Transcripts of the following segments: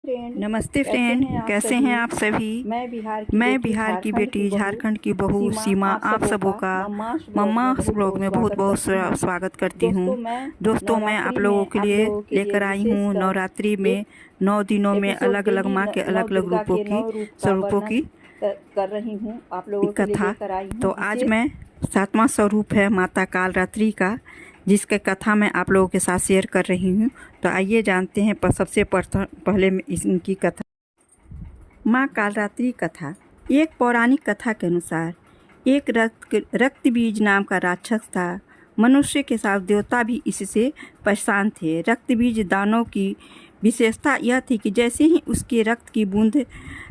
नमस्ते फ्रेंड, कैसे हैं आप सभी। मैं बिहार की बेटी, झारखंड की बहू सीमा आप सबों का मम्मा ब्लॉग में बहुत बहुत स्वागत करती हूँ। दोस्तों, मैं आप लोगों के लिए लेकर आई हूँ नवरात्रि में 9 दिनों में अलग अलग माँ के अलग अलग स्वरूपों की कर रही हूँ आप लोगों के लिए कथा। लेकर आई हूँ। तो आज मैं 7वां स्वरूप है माता कालरात्रि का, जिसके कथा मैं आप लोगों के साथ शेयर कर रही हूँ। तो आइए जानते हैं सबसे पहले इनकी कथा। माँ कालरात्रि कथा। एक पौराणिक कथा के अनुसार एक रक्त बीज नाम का राक्षस था। मनुष्य के साथ देवता भी इससे परेशान थे। रक्त बीज दानव की विशेषता यह थी कि जैसे ही उसके रक्त की बूंद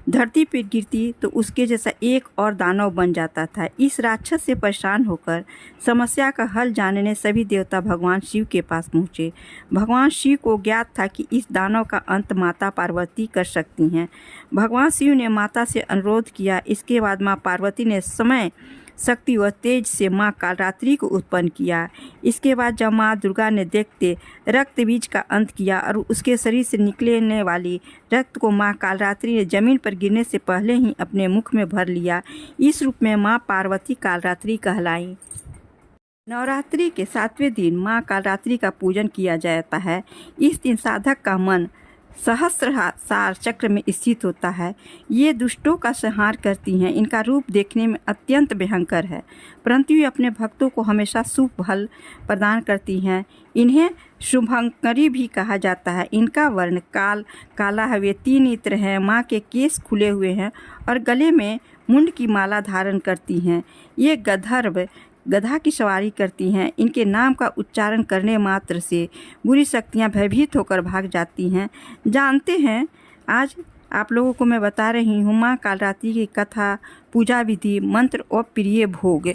धरती पर गिरती तो उसके जैसा एक और दानव बन जाता था। इस राक्षस से परेशान होकर समस्या का हल जानने सभी देवता भगवान शिव के पास पहुँचे। भगवान शिव को ज्ञात था कि इस दानव का अंत माता पार्वती कर सकती हैं। भगवान शिव ने माता से अनुरोध किया। इसके बाद माँ पार्वती ने समय, शक्ति व तेज से माँ कालरात्रि को उत्पन्न किया। इसके बाद जब माँ दुर्गा ने देखते रक्त बीज का अंत किया और उसके शरीर से निकलने वाली रक्त को माँ कालरात्रि ने जमीन पर गिरने से पहले ही अपने मुख में भर लिया। इस रूप में माँ पार्वती कालरात्रि कहलाई। नवरात्रि के 7वें दिन माँ कालरात्रि का पूजन किया जाता है। इस दिन साधक का मन सहस्रार चक्र में स्थित होता है। ये दुष्टों का संहार करती हैं। इनका रूप देखने में अत्यंत भयंकर है, परंतु ये अपने भक्तों को हमेशा शुभ फल प्रदान करती हैं। इन्हें शुभंकरी भी कहा जाता है। इनका वर्ण काला है। वे 3 नेत्र हैं। माँ के केस खुले हुए हैं और गले में मुंड की माला धारण करती हैं। ये गधा की सवारी करती हैं। इनके नाम का उच्चारण करने मात्र से बुरी शक्तियां भयभीत होकर भाग जाती हैं। जानते हैं, आज आप लोगों को मैं बता रही हूँ माँ कालरात्रि की कथा, पूजा विधि, मंत्र और प्रिय भोग।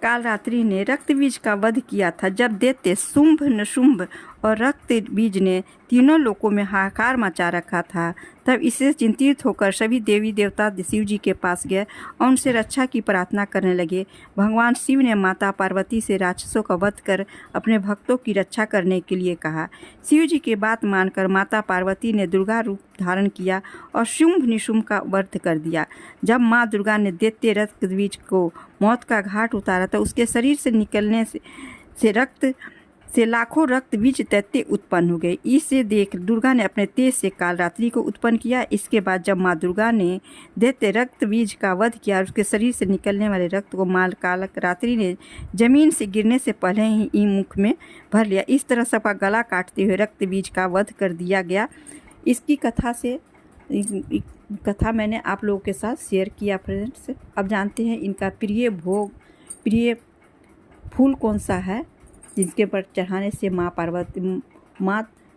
कालरात्रि ने रक्त बीज का वध किया था। जब दैत्य शुंभ, निशुंभ और रक्त बीज ने तीनों लोकों में हाहाकार मचा रखा था, तब इससे चिंतित होकर सभी देवी देवता शिव जी के पास गए और उनसे रक्षा की प्रार्थना करने लगे। भगवान शिव ने माता पार्वती से राक्षसों का वध कर अपने भक्तों की रक्षा करने के लिए कहा। शिव जी की बात मानकर माता पार्वती ने दुर्गा रूप धारण किया और शुंभ निशुंभ का वध कर दिया। जब माँ दुर्गा ने दैत्य रक्त बीज को मौत का घाट उतारा तो उसके शरीर से निकलने से लाखों रक्त बीज दैत्य उत्पन्न हो गए। इसे देख दुर्गा ने अपने तेज से कालरात्रि को उत्पन्न किया। इसके बाद जब माँ दुर्गा ने दैत्य रक्त बीज का वध किया और उसके शरीर से निकलने वाले रक्त को माँ कालरात्रि ने जमीन से गिरने से पहले ही मुख में भर लिया। इस तरह सबका गला काटते हुए रक्त बीज का वध कर दिया गया। इसकी कथा मैंने आप लोगों के साथ शेयर किया फ्रेंड्स। अब जानते हैं इनका प्रिय भोग, प्रिय फूल कौन सा है जिसके पर चढ़ाने से माँ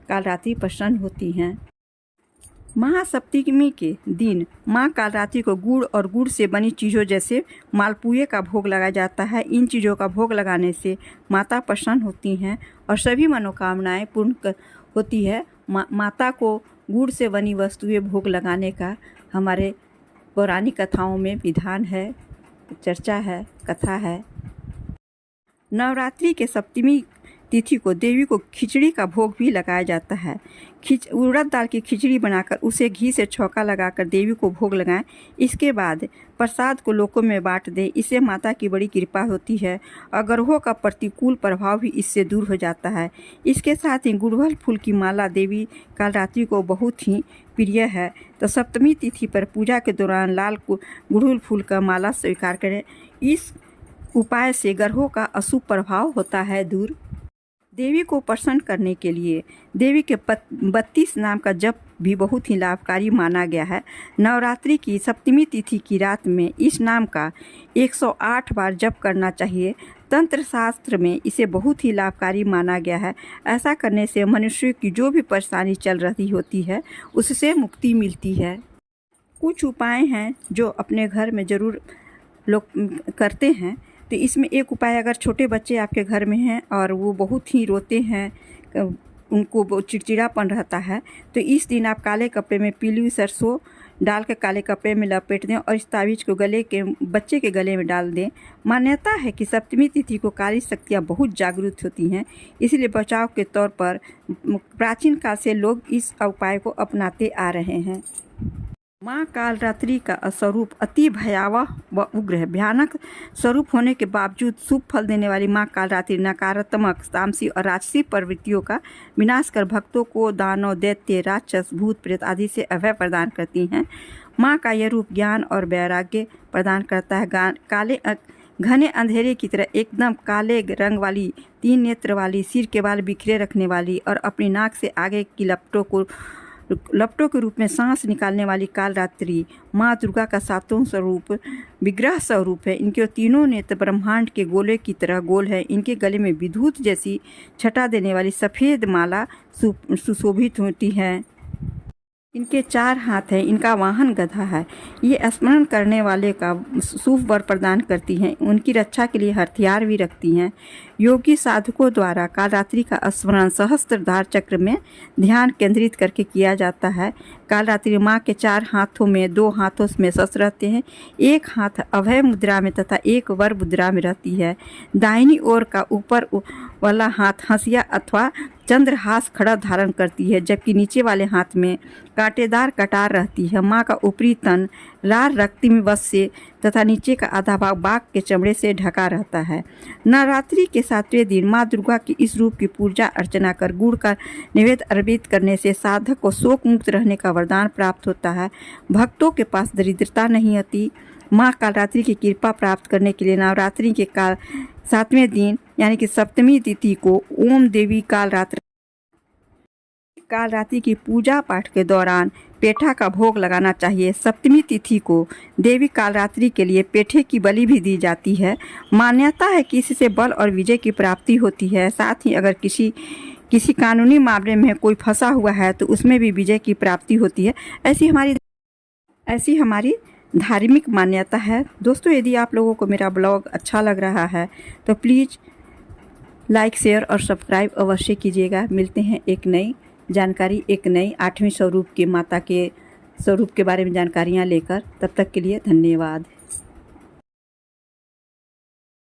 कालरात्रि प्रसन्न होती हैं। महासप्तमी के दिन माँ कालरात्रि को गुड़ से बनी चीज़ों जैसे मालपुए का भोग लगाया जाता है। इन चीज़ों का भोग लगाने से माता प्रसन्न होती हैं और सभी मनोकामनाएं पूर्ण होती है। माता को गुड़ से बनी वस्तुएं भोग लगाने का हमारे पौराणिक कथाओं में विधान है, चर्चा है, कथा है। नवरात्रि के सप्तमी तिथि को देवी को खिचड़ी का भोग भी लगाया जाता है। उड़द दाल की खिचड़ी बनाकर उसे घी से छौंका लगाकर देवी को भोग लगाएं। इसके बाद प्रसाद को लोगों में बांट दें। इससे माता की बड़ी कृपा होती है और ग्रहों का प्रतिकूल प्रभाव भी इससे दूर हो जाता है। इसके साथ ही गुड़हल फूल की माला देवी कालरात्रि को बहुत ही प्रिय है। तो सप्तमी तिथि पर पूजा के दौरान लाल गुड़हल फूल का माला स्वीकार करें। इस उपाय से ग्रहों का अशुभ प्रभाव होता है दूर। देवी को प्रसन्न करने के लिए देवी के 32 नाम का जप भी बहुत ही लाभकारी माना गया है। नवरात्रि की सप्तमी तिथि की रात में इस नाम का 108 बार जप करना चाहिए। तंत्र शास्त्र में इसे बहुत ही लाभकारी माना गया है। ऐसा करने से मनुष्य की जो भी परेशानी चल रही होती है उससे मुक्ति मिलती है। कुछ उपाय हैं जो अपने घर में ज़रूर लोग करते हैं। तो इसमें एक उपाय, अगर छोटे बच्चे आपके घर में हैं और वो बहुत ही रोते हैं, उनको चिड़चिड़ापन रहता है, तो इस दिन आप काले कपड़े में पीली सरसों डाल के काले कपड़े में लपेट दें और इस तावीज़ को बच्चे के गले में डाल दें। मान्यता है कि सप्तमी तिथि को काली शक्तियाँ बहुत जागरूक होती हैं, इसलिए बचाव के तौर पर प्राचीन काल से लोग इस उपाय को अपनाते आ रहे हैं। माँ कालरात्रि का स्वरूप अति भयावह व उग्र है। भयानक स्वरूप होने के बावजूद शुभ फल देने वाली माँ कालरात्रि नकारात्मक, तामसी और राजसी प्रवृत्तियों का विनाश कर भक्तों को दानव, दैत्य, राक्षस, भूत प्रेत आदि से अभय प्रदान करती हैं। माँ का यह रूप ज्ञान और वैराग्य प्रदान करता है। घने अंधेरे की तरह एकदम काले रंग वाली, 3 नेत्र वाली, सिर के बाल बिखरे रखने वाली और अपनी नाक से आगे की लपटों के रूप में सांस निकालने वाली कालरात्रि माँ दुर्गा का 7वां स्वरूप विग्रह स्वरूप है। इनके तीनों नेत्र ब्रह्मांड के गोले की तरह गोल है। इनके गले में विद्युत जैसी छटा देने वाली सफ़ेद माला सुशोभित होती है। इनके 4 हाथ हैं। इनका वाहन गधा है। ये स्मरण करने वाले का शुभ वर प्रदान करती हैं। उनकी रक्षा के लिए हथियार भी रखती हैं। योगी साधकों द्वारा कालरात्रि का स्मरण सहस्त्रधार चक्र में ध्यान केंद्रित करके किया जाता है। कालरात्रि माँ के 4 हाथों में 2 हाथों में शस्त्र रहते हैं। एक हाथ अभय मुद्रा में तथा एक वर मुद्रा में रहती है। दाहिनी ओर का ऊपर वाला हाथ हंसिया अथवा चंद्रहास खड़ा धारण करती है, जबकि नीचे वाले हाथ में कांटेदार कटार रहती है। माँ का ऊपरी तन लाल रक्तिम वस्त्र से तथा नीचे का आधा भाग बाघ के चमड़े से ढका रहता है। नवरात्रि के 7वें दिन माँ दुर्गा की इस रूप की पूजा अर्चना कर गुड़ का नैवेद्य अर्पित करने से साधक को शोक मुक्त रहने का वरदान प्राप्त होता है। भक्तों के पास दरिद्रता नहीं आती। माँ कालरात्रि की कृपा प्राप्त करने के लिए नवरात्रि के 7वें दिन यानी कि सप्तमी तिथि को ओम देवी कालरात्रि की पूजा पाठ के दौरान पेठा का भोग लगाना चाहिए। सप्तमी तिथि को देवी कालरात्रि के लिए पेठे की बलि भी दी जाती है। मान्यता है कि इससे बल और विजय की प्राप्ति होती है। साथ ही अगर किसी कानूनी मामले में कोई फंसा हुआ है तो उसमें भी विजय की प्राप्ति होती है। ऐसी हमारी धार्मिक मान्यता है। दोस्तों, यदि आप लोगों को मेरा ब्लॉग अच्छा लग रहा है तो प्लीज़ लाइक, शेयर और सब्सक्राइब अवश्य कीजिएगा। मिलते हैं एक नई जानकारी, एक नई 8वें स्वरूप के माता के स्वरूप के बारे में जानकारियाँ लेकर। तब तक के लिए धन्यवाद।